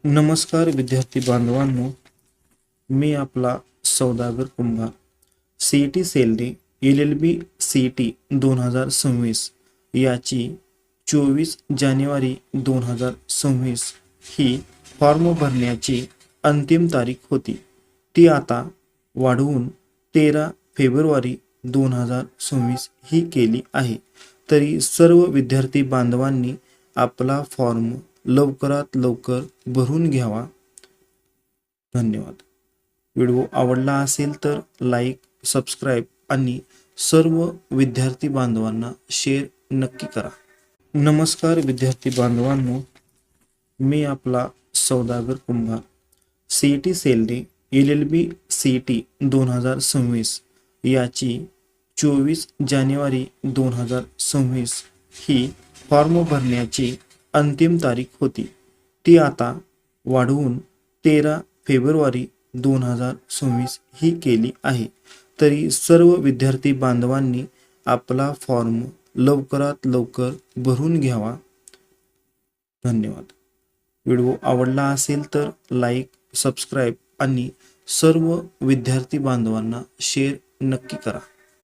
नमस्कार विद्यार्थी बांधवांनो, मी आपला सौदागर कुंभार. CET सेलने LLB CET 2026 याची 24 जानेवारी 2026 ही फॉर्म भरण्याची अंतिम तारीख होती. ती आता वाढवून 13 फेब्रुवारी 2026 ही केली आहे. तरी सर्व विद्यार्थी बांधवांनी आपला फॉर्म लवकरात लवकर भरून घ्यावा. धन्यवाद. व्हिडिओ आवडला असेल तर लाईक, सबस्क्राईब आणि सर्व विद्यार्थी बांधवांना शेअर नक्की करा. नमस्कार विद्यार्थी बांधवांनो, मी आपला सौदागर कुंभार. CET सेलने LLB CET 2026 याची 24 जानेवारी 2026 ही फॉर्म भरण्याची अंतिम तारीख होती. ती आता वाढवून 13 फेब्रुवारी 2026 ही केली आहे. तरी सर्व विद्यार्थी बांधवांनी आपला फॉर्म लवकरात लवकर भरून घ्यावा. धन्यवाद. व्हिडिओ आवडला असेल तर लाईक, सबस्क्राईब आणि सर्व विद्यार्थी बांधवांना शेअर नक्की करा.